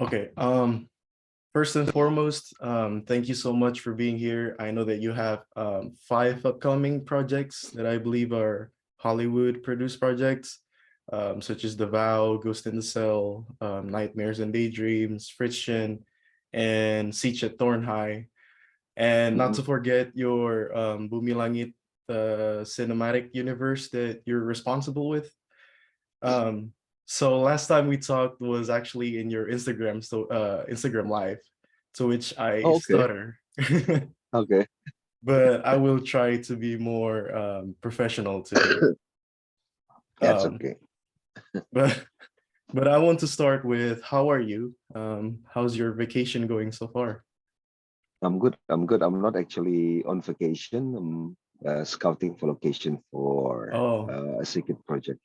Okay. First and foremost, thank you so much for being here. I know that you have five upcoming projects that I believe are Hollywood produced projects, such as The Vow, Ghost in the Cell, Nightmares and Daydreams, Friction, and Siege at Thornhigh. And not to Mhm. forget your Bumi Langit cinematic universe that you're responsible with. Um, so last time we talked was actually in your Instagram live, to which I Oh, okay. stutter. Okay. But I will try to be more professional today. That's Um, okay. but but I want to start with how are you? How's your vacation going so far? I'm good. I'm good. I'm not actually on vacation. I'm scouting for location for Oh, a secret project.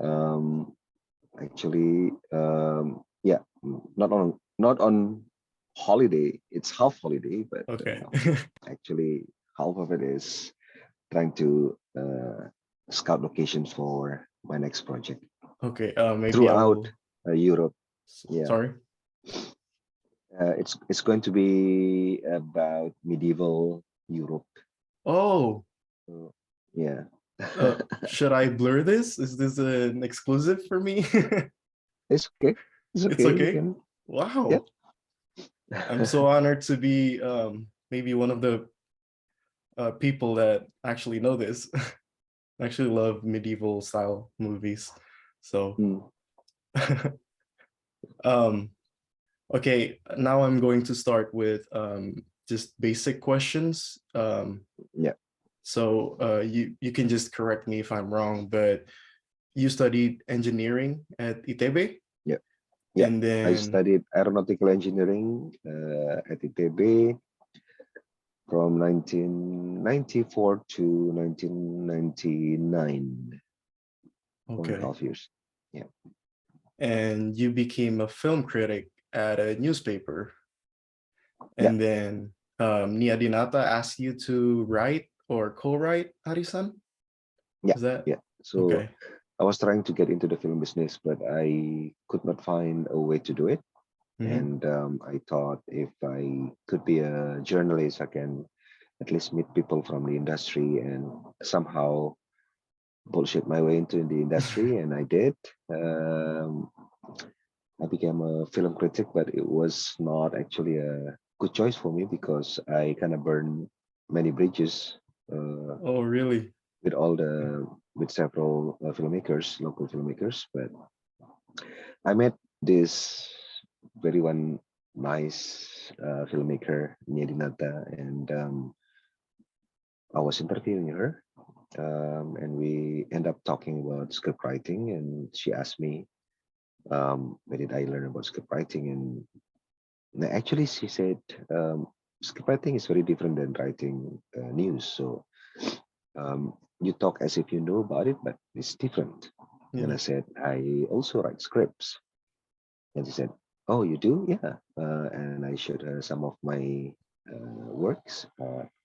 Um, Actually, yeah, not on holiday. It's half holiday, but okay. actually half of it is trying to scout locations for my next project Okay, maybe I throughout will. Europe. Yeah. Sorry. It's going to be about medieval Europe. Oh, So, yeah, should I blur this? Is this an exclusive for me? it's okay. It's It's okay. You okay. can. Yeah. Wow. I'm so honored to be maybe one of the people that actually know this. I actually love medieval style movies. So, Mm, um, okay, now I'm going to start with just basic questions. yeah. You can just correct me if I'm wrong, but you studied engineering at ITB, Yeah. Yeah. and I then studied aeronautical engineering at ITB from 1994 to 1999, 1.5 okay, years. Yeah. and you became a film critic at a newspaper, Yeah. and then Nia Dinata asked you to write or co-write Arisan. Yeah. Is that Yeah. So okay? I was trying to get into the film business, but I could not find a way to do it. Mm-hmm. And I thought if I could be a journalist, I can at least meet people from the industry and somehow bullshit my way into the industry. And I did. Um, I became a film critic, but it was not actually a good choice for me because I kind of burned many bridges uh, Oh, really? with all the with several filmmakers, local filmmakers. But I met this very one nice filmmaker, Nia Dinata, and I was interviewing her, and we end up talking about script writing. And she asked me, where did I learn about script writing? And actually, she said, script writing is very different than writing news. So you talk as if you know about it, but it's different. And I Yeah. said, I also write scripts. And she said, "Oh, you do? Yeah." And I showed her some of my works.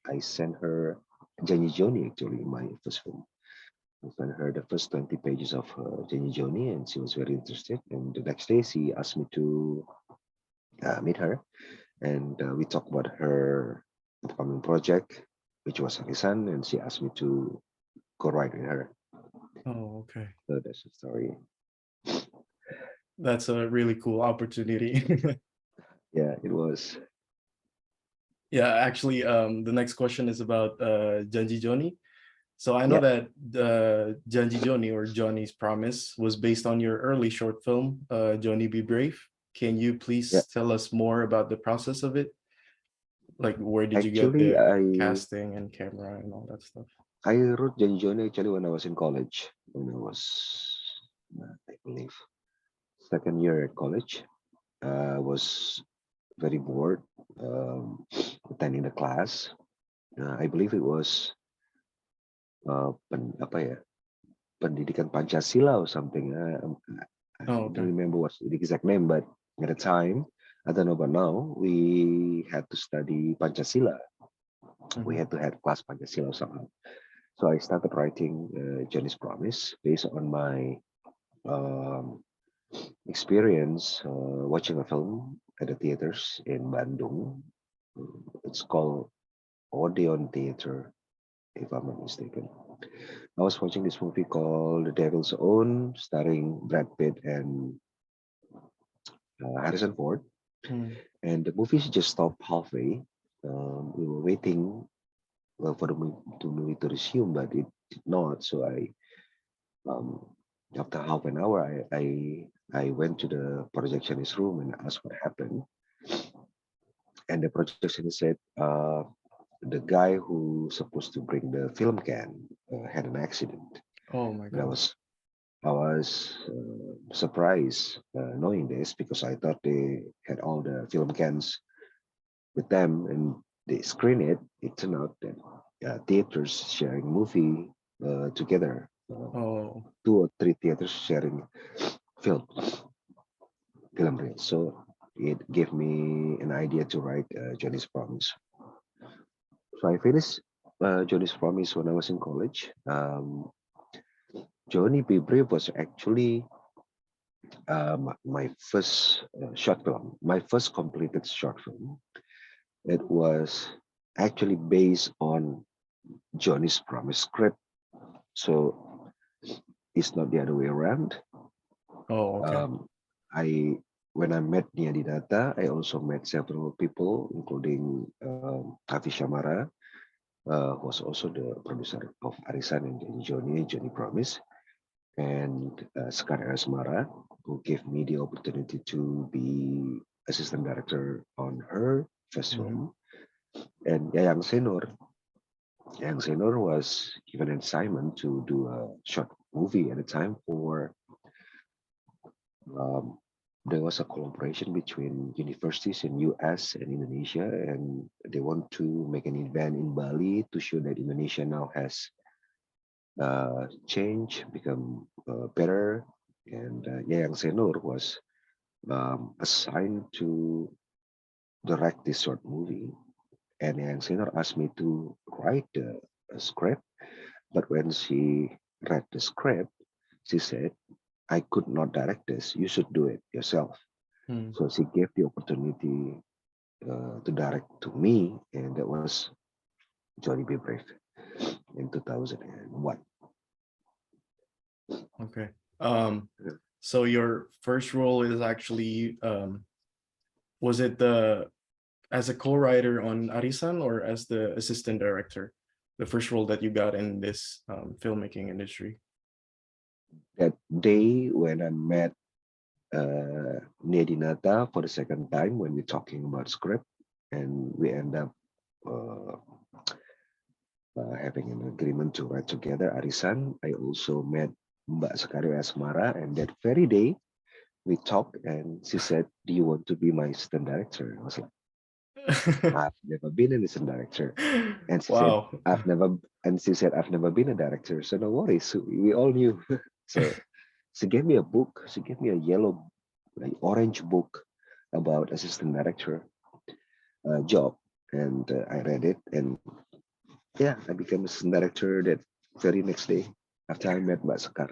I sent her Jenny Joni, actually, my first film. I sent her the first 20 pages of Jenny Joni, and she was very interested. And the next day, she asked me to meet her, and we talked about her upcoming project, which was Harisan, and she asked me to co-write with her. Oh, okay. So that's the story. That's a really cool opportunity. Yeah, it was. Yeah, actually, the next question is about Janji Joni. So I know Yeah, that Janji Joni or Johnny's Promise was based on your early short film, Johnny Be Brave. Can you yeah. please tell us more about the process of it? Like, where did you get Actually, the I casting and camera and all that stuff? I wrote Jenny Joni actually when I was in college. When I was, I believe, second year at college. I was very bored attending the class. I believe it was apa ya, pendidikan Pancasila or something. Oh, I don't okay. remember what's the exact name, but at the time, I don't know about now, we had to study Pancasila. We Mhm. had to have class Pancasila somehow. So I started writing Johnny's Promise based on my um, experience watching a film at the theaters in Bandung. It's called Odeon Theater, if I'm not mistaken. I was watching this movie called The Devil's Own, starring Brad Pitt and Harrison Ford. Mm. And the movie just stopped halfway. We were waiting for the movie to resume, but it did not. So um, after half an hour, I went to the projectionist room and asked what happened. And the projectionist said, the guy who's supposed to bring the film can had an accident. Oh my And I God. was I was surprised knowing this because I thought they had all the film cans with them and they screen it. It turned out that theaters sharing movie together, Oh, two or three theaters sharing film film reels. So it gave me an idea to write Johnny's Promise. So I finished Johnny's Promise when I was in college. Johnny Be Brave was actually my first short film, my first completed short film. It was actually based on Johnny's Promise script. So it's not the other way around. oh, okay. Um, I when I met Nia Dinata, I also met several people, including Kavi Shamara, who was also the producer of Arisan and Johnny Promise, and Sekar Asmara, who gave me the opportunity to be assistant director on her first Hmm. film. And Yayang Senor was given an assignment to do a short movie at the time for um, there was a collaboration between universities in US and Indonesia, and they want to make an event in Bali to show that Indonesia now has changed, become better. And Yayang Senor was assigned to direct this short movie. And Yayang Senor asked me to write the script, but when she read the script, she said, I could not direct this. You should do it yourself. Mm. So she gave the opportunity to direct to me, and that was Johnny Be Brave in 2001. Okay. Um, so your first role is actually was it the as a co-writer on Arisan or as the assistant director? The first role that you got in this filmmaking industry. That day when I met Nedinata for the second time when we're talking about script, and we end up uh, having an agreement to write together Arisan. I also met Mbak Sekario Asmara, and that very day we talked, and she said, "Do you want to be my assistant director?" I was like, "I've never been an assistant director," and she said, Wow. "I've never," and she said, "I've never been a director." So no worries, so we all knew. So she gave me a book. She gave me a yellow, like orange book about assistant director job, and I read it, and yeah, I became assistant director that very next day after I met Mbak Sekar.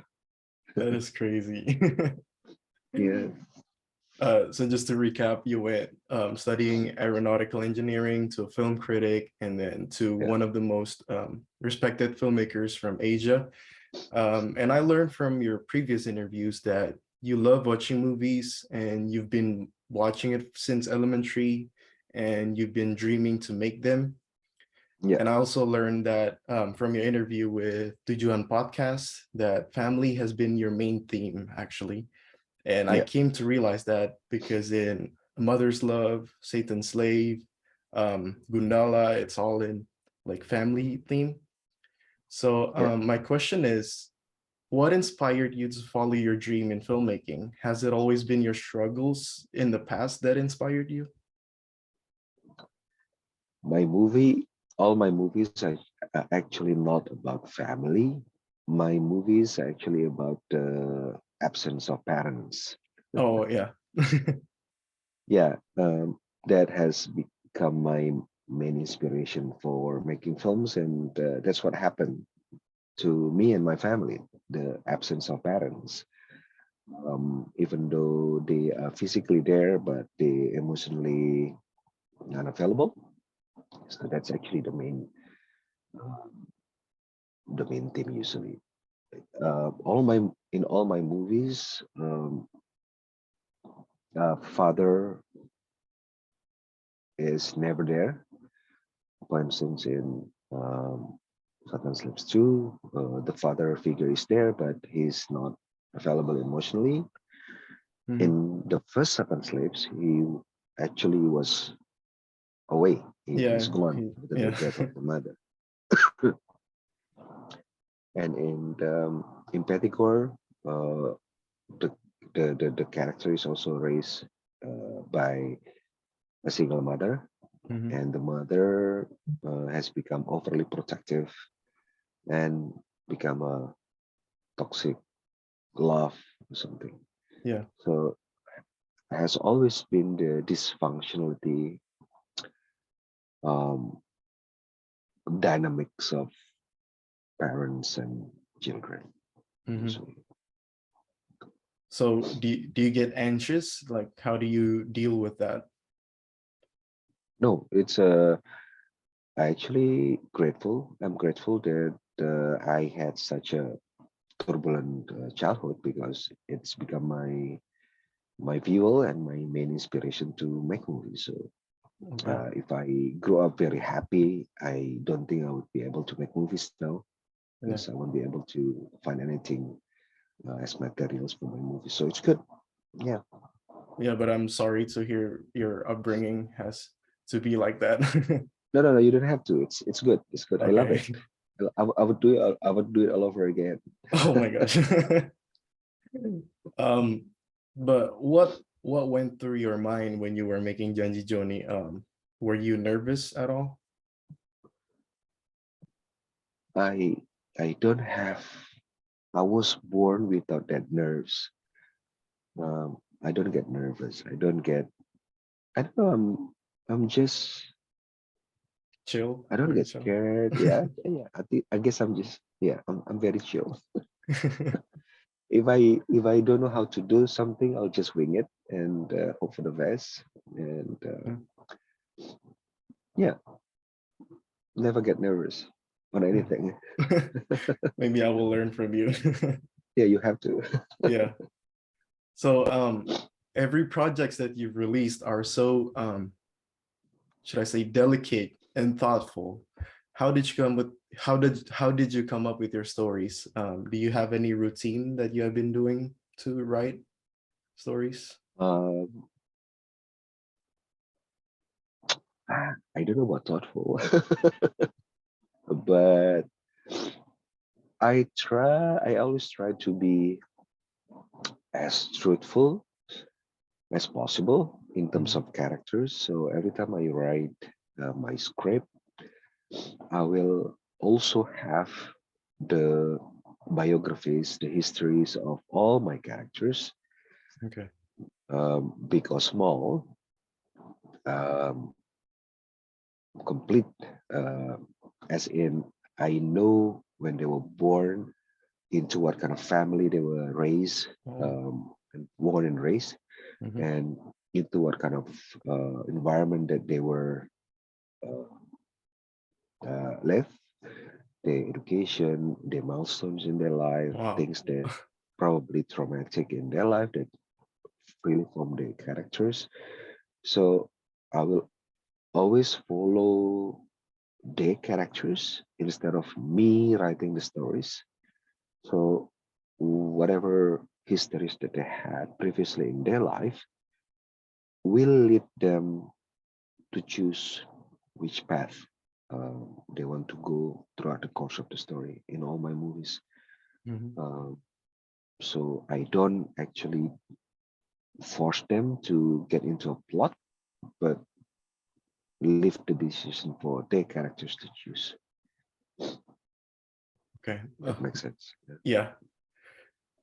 That is crazy. Yeah, So just to recap, you went studying aeronautical engineering to a film critic and then to yeah, one of the most respected filmmakers from Asia. And I learned from your previous interviews that you love watching movies and you've been watching it since elementary and you've been dreaming to make them. yeah, And I also learned that from your interview with Tujuan Podcast that family has been your main theme, actually. And I yeah, came to realize that because in Mother's Love, Satan's Slave, Gundala, it's all in like family theme. So yeah. my question is, what inspired you to follow your dream in filmmaking? Has it always been your struggles in the past that inspired you? My movie, all my movies are actually not about family. My movies are actually about the absence of parents. Oh yeah. Yeah, that has become my main inspiration for making films, and that's what happened to me and my family, the absence of parents. even though they are physically there, but they emotionally unavailable. So that's actually uh, the main theme usually. All my in all my movies, father is never there. For instance, in Satan Slips 2, the father figure is there, but he's not available emotionally. Mhm. In the first Satan Slips, he actually was away. He was Yeah, gone after the yeah. death of the mother. And in Impetigore, uh, the, the character is also raised by a single mother, Mhm. and the mother has become overly protective and become a toxic love or something. Yeah. So has always been the dysfunctionality um, dynamics of parents and children Mhm. usually. So do you get anxious? Like, how do you deal with that? No, it's actually grateful. I'm grateful that I had such a turbulent childhood because it's become my fuel and my main inspiration to make movies. So Okay. if I grew up very happy, I don't think I would be able to make movies now Yeah. because I won't be able to find anything as materials for my movies. So it's good. Yeah. Yeah, but I'm sorry to hear your upbringing has to be like that. No, no, no. You don't have to. It's good. It's good. I love Okay. it. I would do it. I would do it all over again. Oh my gosh. Um, but what went through your mind when you were making Janji Joni? Were you nervous at all? I I don't have. I was born without that nerves. I don't get nervous. I don't get. I don't know. I'm just. Chill, I don't very get chill. scared. Yeah, yeah. I guess I'm just. Yeah, I'm very chill. If I don't know how to do something, I'll just wing it and hope for the best. And yeah, never get nervous on anything. Maybe I will learn from you. Yeah, you have to. Yeah. So every projects that you've released are so should I say delicate and thoughtful. How did you come with how did you come up with your stories? Do you have any routine that you have been doing to write stories? Um, I don't know about thoughtful, but I always try to be as truthful as possible in terms Mhm. of characters. So every time I write my script, I will also have the biographies, the histories of all my characters, Okay. big or small, um, complete, uh, as in I know when they were born, into what kind of family they were raised, Oh. and born and raised, Mhm. and into what kind of environment that they were uh, left, their education, their milestones in their life, Wow. things that probably traumatic in their life that really form their characters. So I will always follow their characters instead of me writing the stories. So whatever histories that they had previously in their life will lead them to choose which path they want to go throughout the course of the story in all my movies. Mhm. Um, so I don't actually force them to get into a plot, but leave the decision for their characters to choose. Okay. That makes sense. Yeah. Yeah.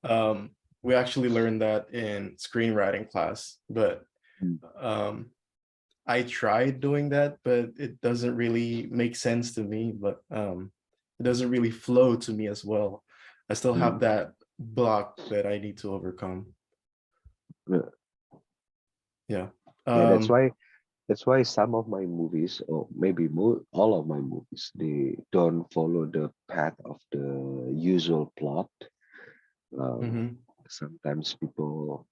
Um, we actually learned that in screenwriting class, but Mm. um, I tried doing that, but it doesn't really make sense to me. But it doesn't really flow to me as well. I still have Mm. that block that I need to overcome. Uh, Yeah. yeah, Um, that's why some of my movies, or maybe all of my movies, they don't follow the path of the usual plot. Um, mhm. Sometimes people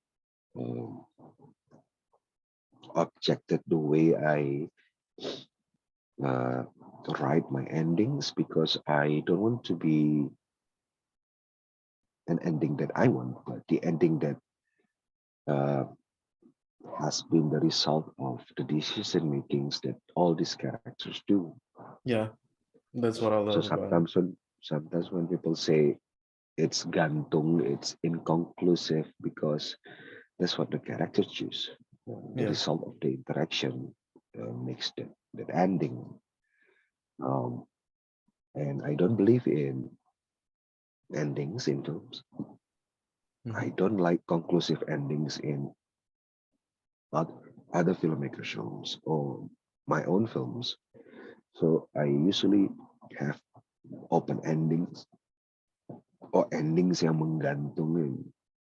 um, objected the way I uh, write my endings because I don't want to be an ending that I want, but the ending that uh, has been the result of the decision makings that all these characters do. Yeah, that's what I So love about it. sometimes when people say it's gantung, it's inconclusive because that's what the characters choose. The Yeah. result of the interaction makes that ending. Um, and I don't believe in endings in films. I Mhm. don't like conclusive endings in other filmmakers' films or my own films. So I usually have open endings or endings yang menggantung,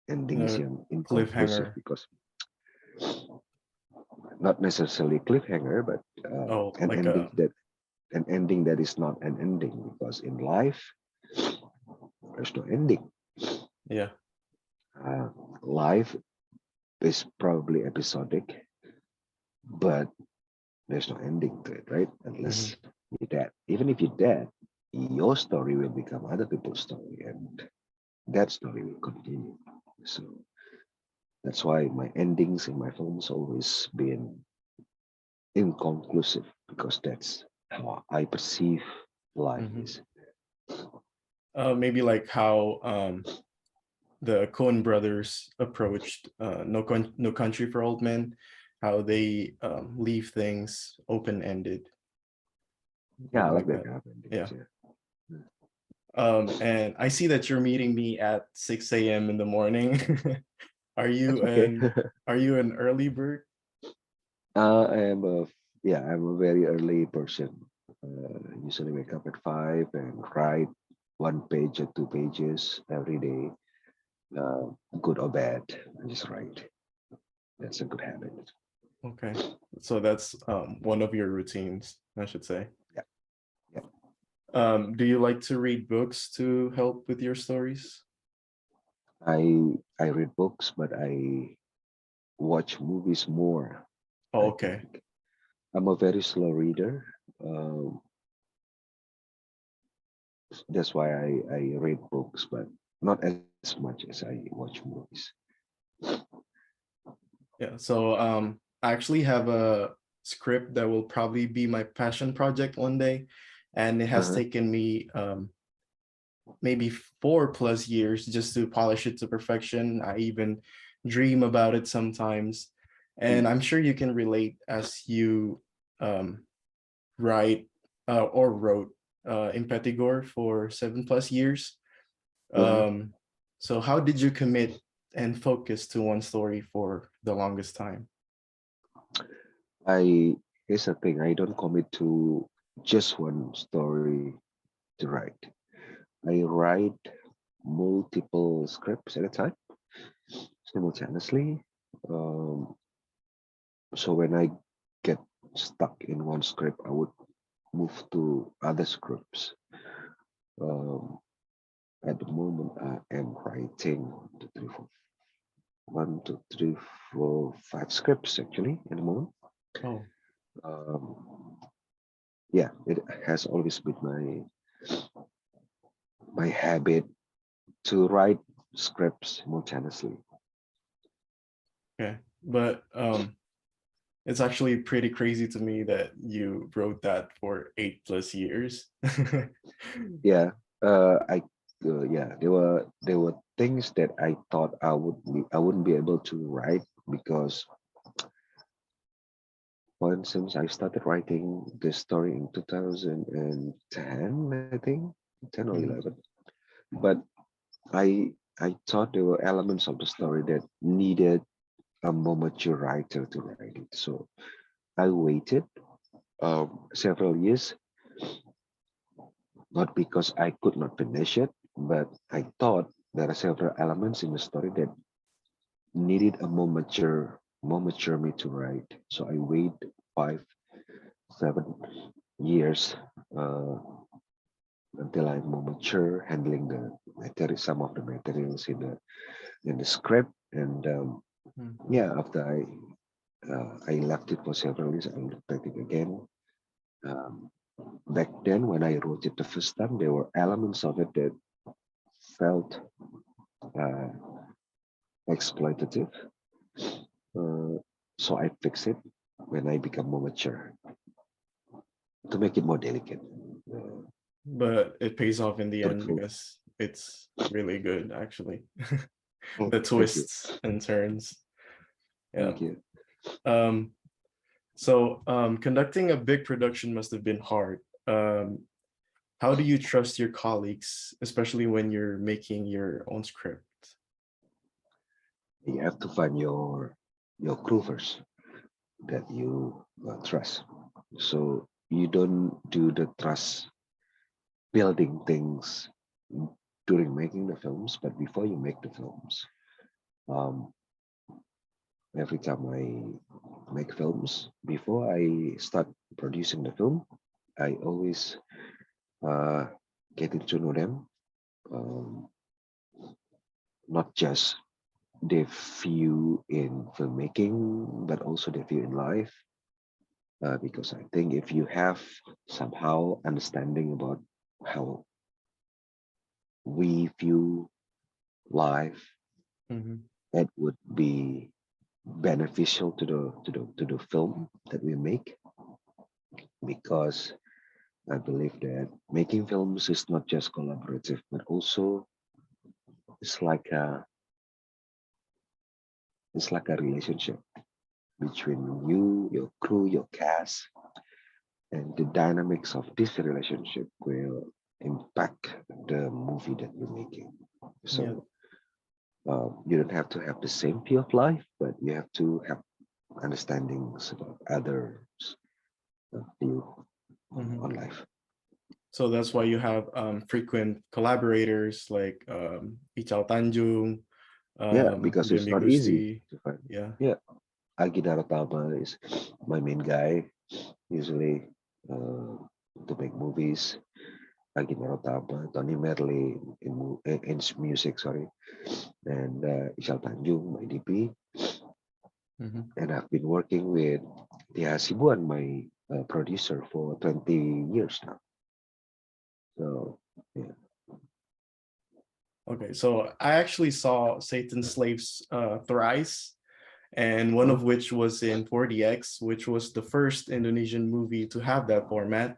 endings Uh, yang inconclusive Cliffhanger. because not necessarily cliffhanger, but Oh, an like ending that is not an ending because in life there's no ending. yeah. Uh, Life is probably episodic, but there's no ending to it, right? Mhm. Unless you're dead. Even if you're dead, your story will become other people's story, and that story will continue. So that's why my endings in my films always been inconclusive because that's how I perceive life Mhm. is. Maybe like how the Coen brothers approached No Country for Old Men, how they leave things open ended, Yeah, maybe I like like that that. kind of Yeah. endings. Yeah. And I see that you're meeting me at 6 a.m. in the morning. Are That's you okay. an are you an early bird? I am a I'm a very early person. Usually wake up at 5 and write one page or two pages every day. Uh, Good or bad, I just write. That's a good habit. Okay. So that's one of your routines, I should say. Yeah, yeah. Do you like to read books to help with your stories? I read books, but I watch movies more. Oh, I okay. think I'm a very slow reader. Um, that's why I read books, but not as much as I watch movies. Yeah. So I actually have a script that will probably be my passion project one day. And it has Uh-huh. taken me maybe 4+ years just to polish it to perfection. I even dream about it sometimes. And Mm. I'm sure you can relate as you um, write or wrote Impetigore for 7+ years. Uh-huh. Um, so how did you commit and focus to one story for the longest time? I Here's the thing. I don't commit to just one story to write. I write multiple scripts at a time simultaneously. Um, so when I get stuck in one script, I would move to other scripts. Um, at the moment, I am writing one, two, three, four, 5 scripts actually at the moment. Oh, Um, yeah, it has always been my habit to write scripts simultaneously. okay. But it's actually pretty crazy to me that you wrote that for 8+ years. Yeah, I yeah, there were things that I thought I wouldn't be able to write because, for instance, I started writing this story in 2010, I think, 10 or Mhm. 11. But I thought there were elements of the story that needed a more mature writer to write it. So I waited several years, not because I could not finish it, but I thought there are several elements in the story that needed a more mature me to write. So I waited 5, 7 years uh, until I'm more mature, handling the material, some of the materials in the script, and Mm. yeah, after I left it for several years, I looked at it again. Um, Back then, when I wrote it the first time, there were elements of it that felt uh, exploitative. Uh, so I fixed it when I become more mature to make it more delicate, uh, But it pays off in the end truthful. because it's really good, actually. Oh, The thank you, twists and turns. Yeah. thank you. Um, conducting a big production must have been hard. How do you trust your colleagues, especially when you're making your own script? You have to find your crew first that you trust. So you don't do the trust building things during making the films, but before you make the films. Um, every time I make films, before I start producing the film, I always uh, getting to know them, um, not just their view in filmmaking, but also their view in life. Because I think if you have somehow understanding about how we view life, Mhm. it would be beneficial to the film that we make, because I believe that making films is not just collaborative, but also it's like a it's like a relationship between you, your crew, your cast, and the dynamics of this relationship will impact the movie that you're making. Yeah. So you don't have to have the same view of life, but you have to have understandings about others' view Mhm. on life. So that's why you have frequent collaborators like Ichao Tanjung, Yeah, because it's Jimmy not easy Gusti. to find. Yeah. Yeah, Agidara Tama is my main guy usually uh, to make movies. Agidara Tama, Tony Merle in music, sorry, and Ishal Tanjung, my DP. Mhm. And I've been working with Tia Sibuan, my producer, for 20 years now. So, yeah. Okay, so I actually saw Satan's Slaves thrice, and one of Oh, which was in 4DX, which was the first Indonesian movie to have that format.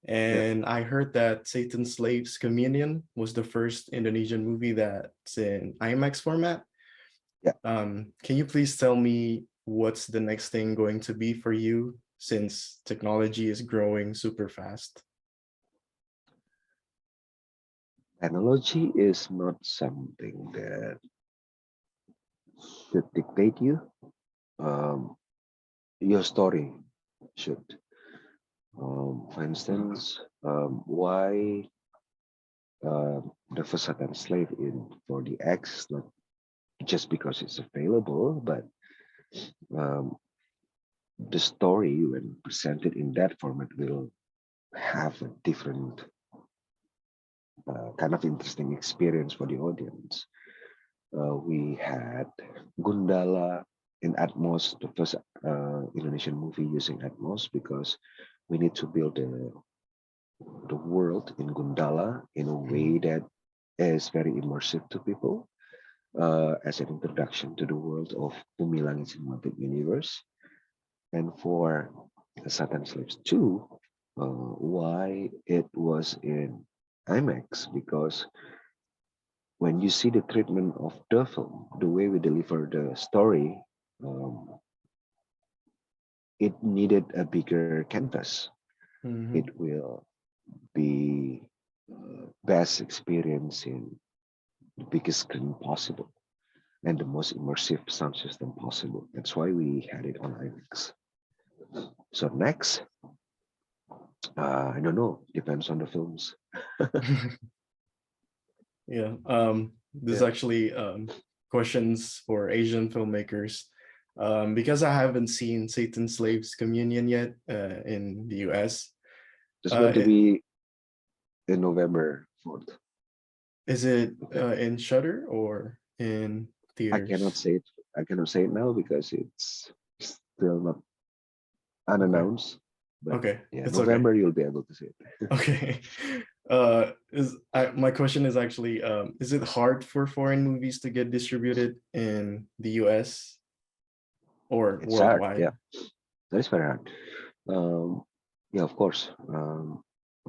yeah, And I heard that Satan's Slaves Communion was the first Indonesian movie that's in IMAX format. yeah. Can you please tell me what's the next thing going to be for you since technology is growing super fast? Technology is not something that should dictate you. Um, your story should. For instance, why uh, the first Satan slave in 4DX, not just because it's available, but um, the story, when presented in that format, will have a different kind of interesting experience for the audience. We had Gundala in Atmos, the first Indonesian movie using Atmos, because we need to build the world in Gundala in a way Mhm. that is very immersive to people, as an introduction to the world of Bumi Langit Cinematic Universe. And for Satan Slaves 2, why it was in IMAX, because when you see the treatment of the film, the way we deliver the story, um, it needed a bigger canvas. It Mhm. will be best experience in the biggest screen possible and the most immersive sound system possible. That's why we had it on IMAX. So next, I don't know, depends on the films. Yeah. This Yeah. actually questions for Asian filmmakers. Because I haven't seen Satan's Slaves Communion yet in the US. It's going to It, be in November 4th. is it in Shutter or in I cannot theaters? say it. I cannot say it now because it's still not Okay. unannounced. But Okay. yeah, It's okay. November you'll be able to see it. Okay. My question is actually, is it hard for foreign movies to get distributed in the US or It's hard. worldwide? Yeah, that is very hard. Um, yeah, of course.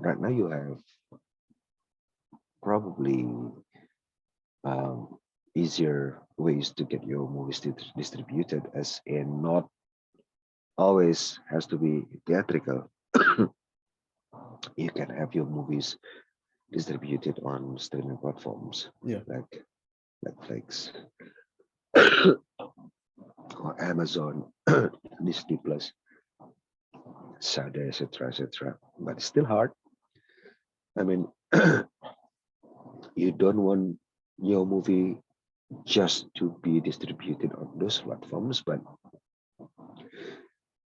Right now you have probably um, easier ways to get your movies distributed, as in not always has to be theatrical. You can have your movies distributed on streaming platforms Yeah. like Netflix or Amazon, Disney Plus, Sada, etc., etc. But it's still hard. I mean, you don't want your movie just to be distributed on those platforms, but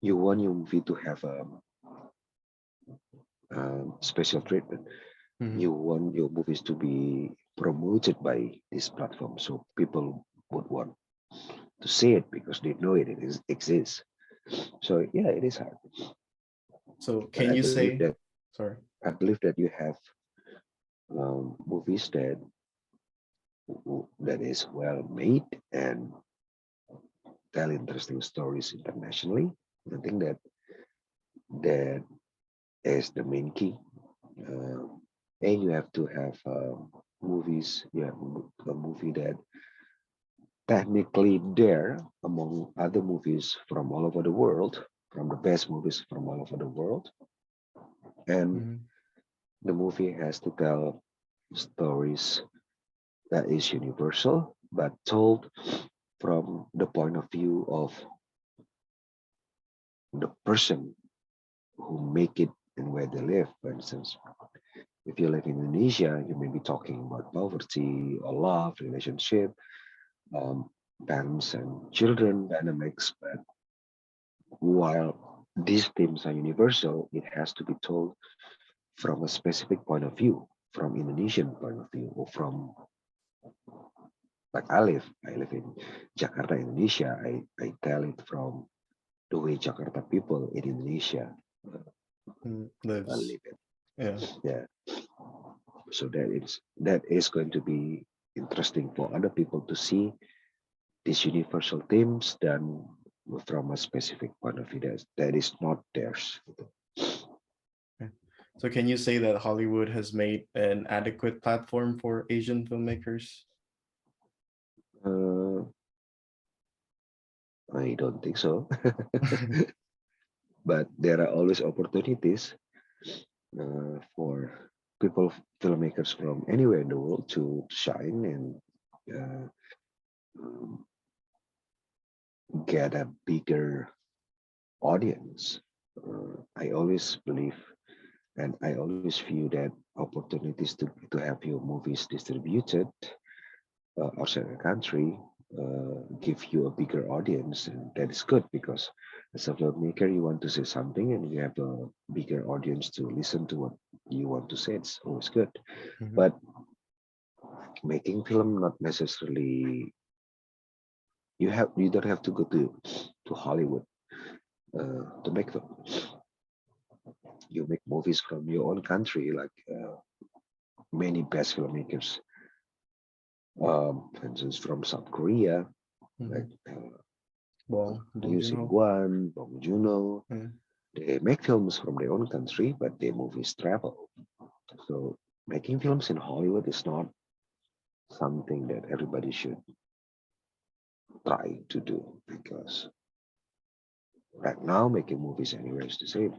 you want your movie to have a special treatment. Mhm. You want your movies to be promoted by this platform, so people would want to see it because they know exists. So yeah, it is hard, So but can you say, sorry. I believe that you have movies that is well made and tell interesting stories internationally. I think that is the main key. And you have to have movies. You have a movie that technically there among other movies from all over the world, from the best movies from all over the world, and Mhm. the movie has to tell stories that is universal but told from the point of view of the person who make it and where they live. For instance, if you live in Indonesia, you may be talking about poverty or love, relationship, um, parents and children dynamics. But while these themes are universal, it has to be told from a specific point of view, from Indonesian point of view, or from like I live in Jakarta, Indonesia. I tell it from the way Jakarta people in Indonesia Lives. live it. Yeah. Yeah. So that is going to be interesting for other people to see these universal themes done from a specific point of view that is not theirs. Okay. So can you say that Hollywood has made an adequate platform for Asian filmmakers? Uh, I don't think so, but there are always opportunities for people, filmmakers from anywhere in the world to shine and uh, um, get a bigger audience. I always believe and I always view that opportunities to have your movies distributed outside the country give you a bigger audience, and that is good because as a filmmaker you want to say something and you have a bigger audience to listen to what you want to say. It's always good, Mhm. but making film not necessarily you don't have to go to Hollywood to make film. You make movies from your own country, like many best filmmakers, for instance, from South Korea, like Mhm. Bong Liu Joon-ho. Guan, Bong Joon-ho. Yeah. They make films from their own country, but their movies travel. So making films in Hollywood is not something that everybody should try to do because right now making movies anywhere is the same.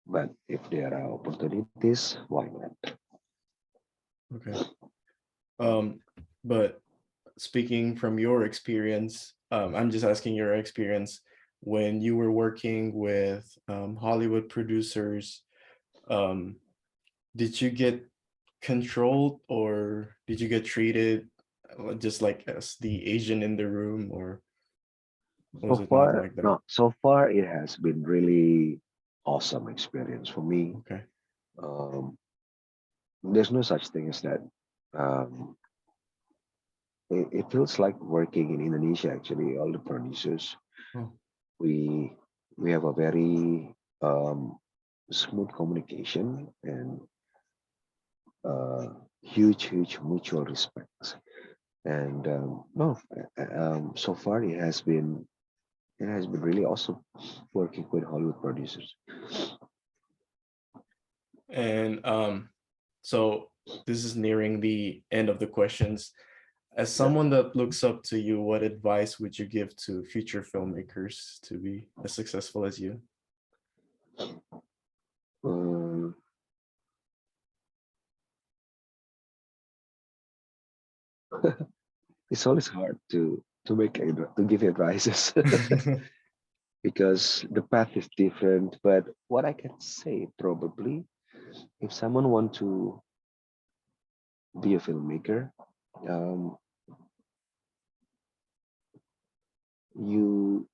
But if there are opportunities, why not? Okay. Um, but speaking from your experience, I'm just asking your experience when you were working with Hollywood producers. Um, did you get controlled or did you get treated just like as the Asian in the room, or was So it not far, like that? no, so far it has been really awesome experience for me. Okay. Um, there's no such thing as that. Um, it feels like working in Indonesia. Actually, all the producers, Oh, we we have a very smooth communication and huge mutual respect. And no, so far it has been really awesome working with Hollywood producers. and so this is nearing the end of the questions. As Yeah. someone that looks up to you, what advice would you give to future filmmakers to be as successful as you? Um, it's always hard to give advices because the path is different. But what I can say probably, if someone want to be a filmmaker, um, you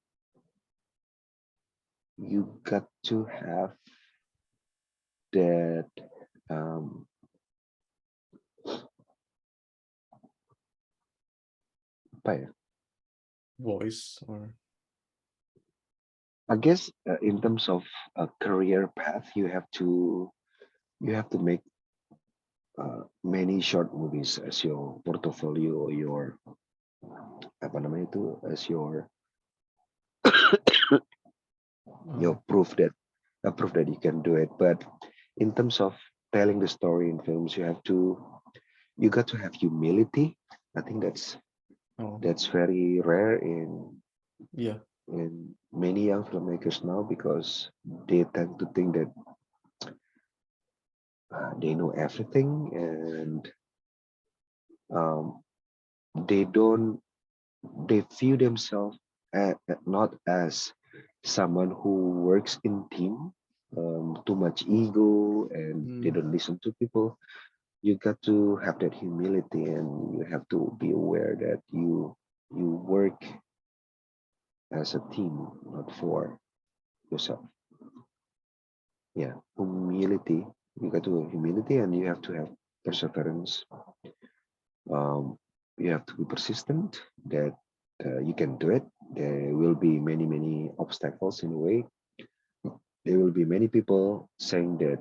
you got to have that um, apa ya, Voice or I guess in terms of a career path, you have to make many short movies as your portfolio or your apa namanya itu as uh, your proof that you can do it. But in terms of telling the story in films, you got to have humility. I think oh that's very rare yeah. in many young filmmakers now because they tend to think that they know everything and um, they don't they view themselves not as someone who works in team, too much ego, and they Mm, don't listen to people. You got to have that humility, and you have to be aware that you work as a team, not for yourself. Yeah, humility. You got to have humility, and you have to have perseverance. Um, you have to be persistent. That you can do it. There will be many obstacles in the way. There will be many people saying that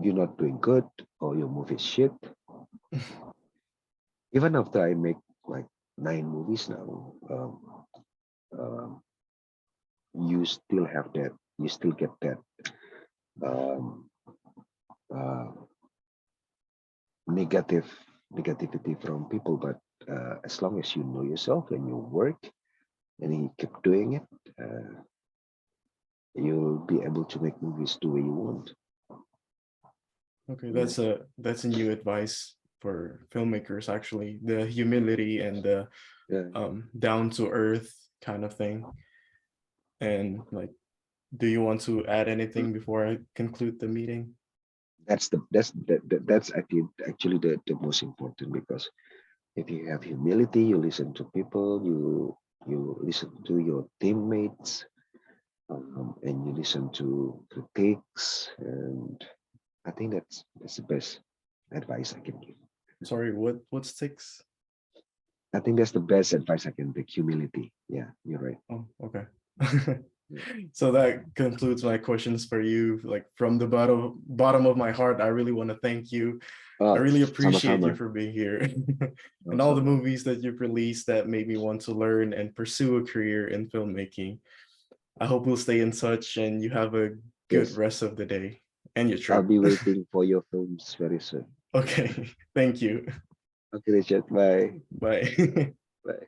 you're not doing good or your movie is shit. Even after I make like 9 movies now, um, you still have that. You still get that um, uh, negative negativity from people. But as long as you know yourself and you work and you keep doing it, you'll be able to make movies the way you want. okay, Yeah, that's a new advice for filmmakers, actually. The humility and the yeah. down to earth kind of thing. And like, do you want to add anything before I conclude the meeting? That's actually the most important because if you have humility, you listen to people, you listen to your teammates, and you listen to critics, and I think that's the best advice I can give. Sorry, what sticks? I think that's the best advice I can take. Humility. Yeah, you're right. Oh, okay. Yeah. So that concludes my questions for you. Like from the bottom of my heart, I really want to thank you. I Oh, really appreciate you sama-sama. for being here and all the Sama-sama. movies that you've released that made me want to learn and pursue a career in filmmaking. I hope we'll stay in touch and you have a good Yes, rest of the day and your I'll trip. be waiting for your films very soon. Okay, thank you. Okay, Richard. Bye. Bye. Bye.